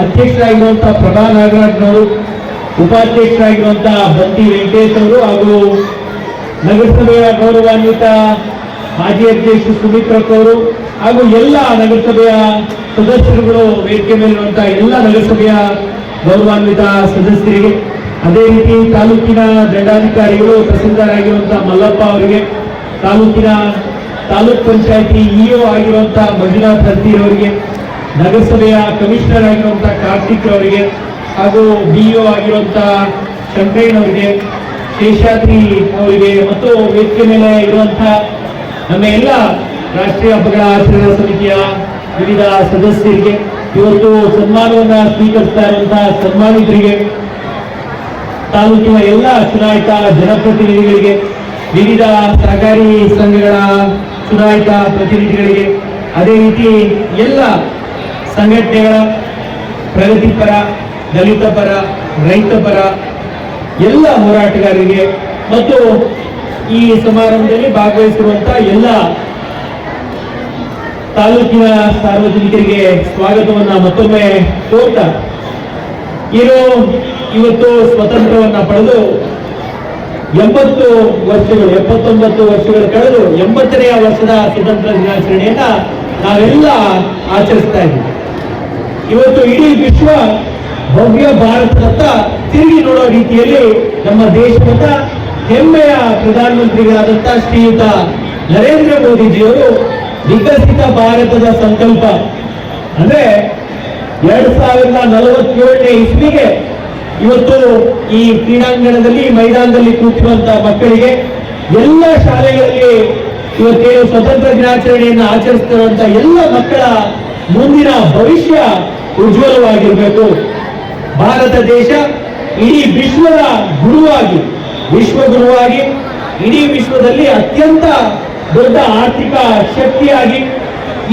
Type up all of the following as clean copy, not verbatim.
ಅಧ್ಯಕ್ಷರಾಗಿರುವಂತಹ ಪ್ರಭಾ ನಾಗರಾಜ್ನವರು, ಉಪಾಧ್ಯಕ್ಷರಾಗಿರುವಂತಹ ಬಂತಿ ವೆಂಕಟೇಶ್ ಅವರು ಹಾಗೂ ನಗರಸಭೆಯ ಗೌರವಾನ್ವಿತ ಮಾಜಿ ಅಧ್ಯಕ್ಷ ಸುಮಿತ್ರಕ್ ಅವರು ಹಾಗೂ ಎಲ್ಲ ನಗರಸಭೆಯ ಸದಸ್ಯರುಗಳು, ವೇದಿಕೆ ಮೇಲಿರುವಂತಹ ಎಲ್ಲ ನಗರಸಭೆಯ ಗೌರವಾನ್ವಿತ ಸದಸ್ಯರಿಗೆ, ಅದೇ ರೀತಿ ತಾಲೂಕಿನ ದಂಡಾಧಿಕಾರಿಗಳು ತಹಸೀಲ್ದಾರ್ ಆಗಿರುವಂತಹ ಮಲ್ಲಪ್ಪ ಅವರಿಗೆ, ತಾಲೂಕ್ ಪಂಚಾಯತಿ ಇಒ ಆಗಿರುವಂತಹ ಮಂಜುನಾಥ್ ಹತ್ತಿ ಅವರಿಗೆ, ನಗರಸಭೆಯ ಕಮಿಷನರ್ ಆಗಿರುವಂತಹ ಕಾರ್ತಿಕ್ ಅವರಿಗೆ ಹಾಗೂ ಬಿಇಒ ಆಗಿರುವಂತಹ ಶಂಕರಯ್ಯನವರಿಗೆ, ಶೇಷಾದ್ರಿ ಅವರಿಗೆ ಮತ್ತು ವೇದಿಕೆ ಮೇಲೆ ಇರುವಂತಹ ನಮ್ಮ ಎಲ್ಲ ರಾಷ್ಟ್ರೀಯ ಹಬ್ಬಗಳ ಆಚರಣಾ ಸಮಿತಿಯ ವಿವಿಧ ಸದಸ್ಯರಿಗೆ, ಇವತ್ತು ಸನ್ಮಾನವನ್ನ ಸ್ವೀಕರಿಸ್ತಾ ಇರುವಂತಹ ಸನ್ಮಾನಿತರಿಗೆ, ತಾಲೂಕಿನ ಎಲ್ಲ ಚುನಾಯಿತ ಜನಪ್ರತಿನಿಧಿಗಳಿಗೆ, ವಿವಿಧ ಸಹಕಾರಿ ಸಂಘಗಳ ಚುನಾಯಿತ ಪ್ರತಿನಿಧಿಗಳಿಗೆ, ಅದೇ ರೀತಿ ಎಲ್ಲ ಸಂಘಟನೆಗಳ ಪ್ರಗತಿಪರ, ದಲಿತ ಪರ, ರೈತ ಪರ ಎಲ್ಲ ಹೋರಾಟಗಾರರಿಗೆ ಮತ್ತು ಈ ಸಮಾರಂಭದಲ್ಲಿ ಭಾಗವಹಿಸಿರುವಂತಹ ಎಲ್ಲ ತಾಲೂಕಿನ ಸಾರ್ವಜನಿಕರಿಗೆ ಸ್ವಾಗತವನ್ನ ಮತ್ತೊಮ್ಮೆ ಕೋರ್ತಾ, ಇವತ್ತು ಸ್ವತಂತ್ರವನ್ನ ಪಡೆದು 79 ವರ್ಷಗಳು ಕಳೆದು 80ನೇ ವರ್ಷದ ಸ್ವತಂತ್ರ ದಿನಾಚರಣೆಯನ್ನ ನಾವೆಲ್ಲ ಆಚರಿಸ್ತಾ ಇದ್ದೀವಿ. ಇವತ್ತು ಇಡೀ ವಿಶ್ವ ಭವ್ಯ ಭಾರತದತ್ತ ತಿರುಗಿ ನೋಡೋ ರೀತಿಯಲ್ಲಿ ನಮ್ಮ ದೇಶದ ಹೆಮ್ಮೆಯ ಪ್ರಧಾನಮಂತ್ರಿಗಳಾದಂತಹ ಶ್ರೀಯುತ ನರೇಂದ್ರ ಮೋದಿಜಿಯವರು ವಿಕಸಿತ ಭಾರತದ ಸಂಕಲ್ಪ ಅಂದ್ರೆ 2047ನೇ ಇಸ್ವಿಗೆ ಇವತ್ತು ಈ ಕ್ರೀಡಾಂಗಣದಲ್ಲಿ, ಮೈದಾನದಲ್ಲಿ ಕೂತಿರುವಂತಹ ಮಕ್ಕಳಿಗೆ, ಎಲ್ಲ ಶಾಲೆಗಳಲ್ಲಿ ಇವತ್ತೇನು ಸ್ವತಂತ್ರ ದಿನಾಚರಣೆಯನ್ನು ಆಚರಿಸ್ತಿರುವಂತಹ ಎಲ್ಲ ಮಕ್ಕಳ ಮುಂದಿನ ಭವಿಷ್ಯ ಉಜ್ವಲವಾಗಿರಬೇಕು. ಭಾರತ ದೇಶ ಇಡೀ ವಿಶ್ವದ ಗುರುವಾಗಿ, ವಿಶ್ವಗುರುವಾಗಿ, ಇಡೀ ವಿಶ್ವದಲ್ಲಿ ಅತ್ಯಂತ ದೊಡ್ಡ ಆರ್ಥಿಕ ಶಕ್ತಿಯಾಗಿ,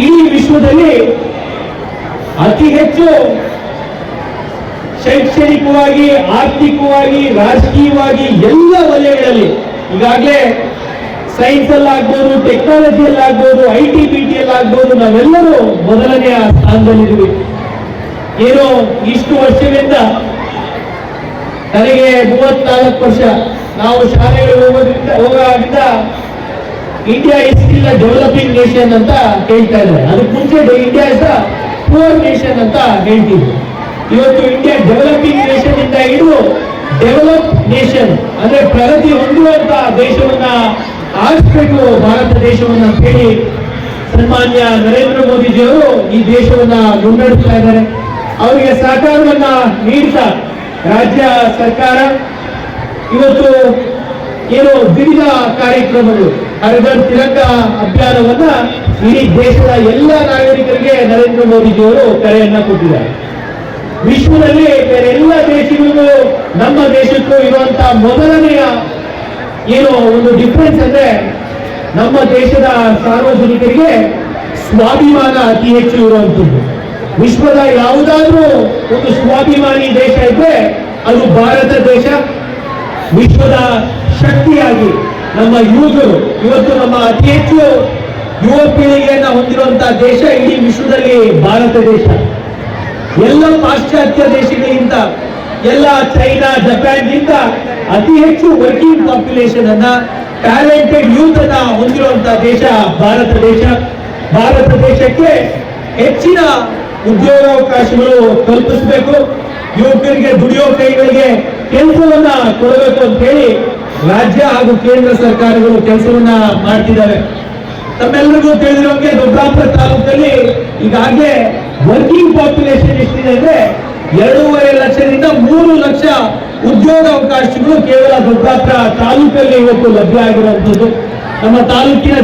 ಇಡೀ ವಿಶ್ವದಲ್ಲಿ ಅತಿ ಹೆಚ್ಚು ಶೈಕ್ಷಣಿಕವಾಗಿ, ಆರ್ಥಿಕವಾಗಿ, ರಾಜಕೀಯವಾಗಿ ಎಲ್ಲ ವಲಯಗಳಲ್ಲಿ ಈಗಾಗಲೇ ಸೈನ್ಸ್ ಅಲ್ಲಾಗ್ಬೋದು, ಟೆಕ್ನಾಲಜಿಯಲ್ಲಾಗ್ಬೋದು, IT BT ಆಗ್ಬೋದು, ನಾವೆಲ್ಲರೂ ಮೊದಲನೆಯ ಸ್ಥಾನದಲ್ಲಿದ್ದೀವಿ. ಏನೋ ಇಷ್ಟು ವರ್ಷದಿಂದ, ನನಗೆ 34 ವರ್ಷ, ನಾವು ಶಾಲೆಗಳಿಗೆ ಹೋಗೋದ್ರಿಂದ India is still a developing nation ಅಂತ ಹೇಳ್ತಾ ಇದ್ದಾರೆ. ಅದಕ್ಕೆ ಮುಂಚೆ India is a poor nation ಅಂತ ಹೇಳ್ತಿದ್ರು. ಇವತ್ತು ಇಂಡಿಯಾ ಡೆವಲಪಿಂಗ್ ನೇಷನ್ ಇಂದ ಹಿಡಿದು ಡೆವಲಪ್ ನೇಷನ್ ಅಂದ್ರೆ ಪ್ರಗತಿ ಹೊಂದುವಂತಹ ದೇಶವನ್ನ ಆರಿಸಬೇಕು ಭಾರತ ದೇಶವನ್ನ ಅಂತ ಹೇಳಿ ಸನ್ಮಾನ್ಯ ನರೇಂದ್ರ ಮೋದಿಜಿಯವರು ಈ ದೇಶವನ್ನ ಮುನ್ನಡೆಸ್ತಾ ಇದ್ದಾರೆ. ಅವರಿಗೆ ಸಹಕಾರವನ್ನ ನೀಡ್ತಾ ರಾಜ್ಯ ಸರ್ಕಾರ ಇವತ್ತು ಏನು ವಿವಿಧ ಕಾರ್ಯಕ್ರಮಗಳು, ಹರ್ಘರ್ ತಿರಂಗ ಅಭಿಯಾನವನ್ನ ಇಡೀ ದೇಶದ ಎಲ್ಲ ನಾಗರಿಕರಿಗೆ ನರೇಂದ್ರ ಮೋದಿಜಿಯವರು ಕರೆಯನ್ನ ಕೊಟ್ಟಿದ್ದಾರೆ. ವಿಶ್ವದಲ್ಲಿ ಬೇರೆ ಎಲ್ಲ ದೇಶಗಳಿಗೂ ನಮ್ಮ ದೇಶಕ್ಕೂ ಇರುವಂತಹ ಮೊದಲನೆಯ ಏನು ಒಂದು ಡಿಫರೆನ್ಸ್ ಅಂದ್ರೆ, ನಮ್ಮ ದೇಶದ ಸಾರ್ವಜನಿಕರಿಗೆ ಸ್ವಾಭಿಮಾನ ಅತಿ ಹೆಚ್ಚು ಇರುವಂತದ್ದು. ವಿಶ್ವದ ಯಾವುದಾದ್ರೂ ಒಂದು ಸ್ವಾಭಿಮಾನಿ ದೇಶ ಇದ್ರೆ ಅದು ಭಾರತ ದೇಶ. ವಿಶ್ವದ ಶಕ್ತಿಯಾಗಿ ನಮ್ಮ ಯುವಕರು, ಇವತ್ತು ನಮ್ಮ ಅತಿ ಹೆಚ್ಚು ಯುವ ಪೀಳಿಗೆಯನ್ನ ಹೊಂದಿರುವಂತಹ ದೇಶ ಇಡೀ ವಿಶ್ವದಲ್ಲಿ ಭಾರತ ದೇಶ. ಎಲ್ಲ ಪಾಶ್ಚಾತ್ಯ ದೇಶಗಳಿಗಿಂತ, ಎಲ್ಲ ಚೈನಾ, ಜಪಾನ್ಗಿಂತ ಅತಿ ಹೆಚ್ಚು ವರ್ಕಿಂಗ್ ಪಾಪ್ಯುಲೇಷನ್ ಅನ್ನ, ಟ್ಯಾಲೆಂಟೆಡ್ ಯೂತ್ ಅನ್ನ ಹೊಂದಿರುವಂತಹ ದೇಶ ಭಾರತ ದೇಶ. ಭಾರತ ದೇಶಕ್ಕೆ ಹೆಚ್ಚಿನ ಉದ್ಯೋಗಾವಕಾಶಗಳು ಕಲ್ಪಿಸಬೇಕು, ಯುವಕರಿಗೆ, ದುಡಿಯೋ ಕೈಗಳಿಗೆ ಕೆಲಸವನ್ನ ಕೊಡಬೇಕು ಅಂತ ಹೇಳಿ ರಾಜ್ಯ ಹಾಗೂ ಕೇಂದ್ರ ಸರ್ಕಾರಗಳು ಕೆಲಸವನ್ನ ಮಾಡ್ತಿದ್ದಾವೆ. ತಮ್ಮೆಲ್ಲರಿಗೂ ತಿಳಿದಿರುವಂಗೆ ದೊಡ್ಡಾಪುರ ತಾಲೂಕಲ್ಲಿ ಈಗಾಗಲೇ ವರ್ಕಿಂಗ್ ಪಾಪ್ಯುಲೇಷನ್ ಎಷ್ಟಿದೆ ಅಂದ್ರೆ 2.5 ಲಕ್ಷದಿಂದ 3 ಲಕ್ಷ ಉದ್ಯೋಗಾವಕಾಶಗಳು ಕೇವಲ ದೊಡ್ಡಾಪುರ ತಾಲೂಕಲ್ಲಿ ಇವತ್ತು ಲಭ್ಯ ಆಗಿರುವಂತದ್ದು. ನಮ್ಮ ತಾಲೂಕಿನ